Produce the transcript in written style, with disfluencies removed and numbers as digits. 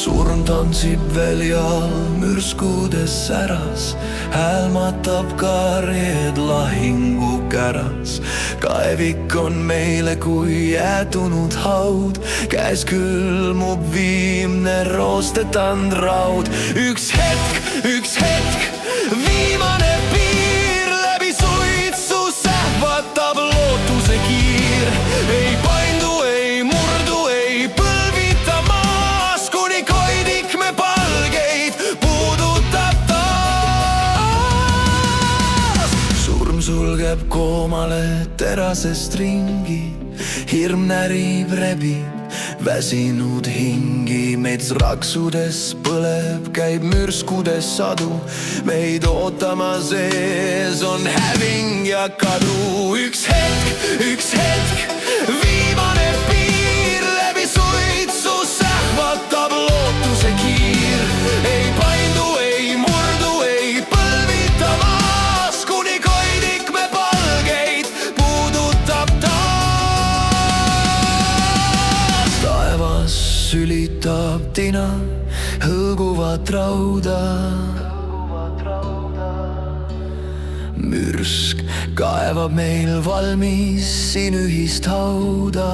surm tantsib veel ja mürskudes säras, hääl matab karjed lahingukäras. Kaevik on meile kui jäätunud haud, käes külmub viimne roostetand raud. Üks hetk, viimane piir, läbi suitsu sähvatab lootuse kiir. Ei paindu, ei murdu, ei põlvita maas, kuni koidik me palgeid puudutab taas. Surm sulgeb koomale terasest ringi, hirm närib, rebib väsinud hingi. Mets raksudes põleb, käib mürskudes sadu, meid ootamas ees on häving ja kadu. Üks hetk, viimane piir, läbi suitsu sähvatab lootuse kiir. Ei paindu, ei murdu, ei põlvita maas, kuni koidik me palgeid puudutab taas. Taevas sülitab tina hõõguvat rauda, mürsk kaevab meil valmis siin ühist hauda.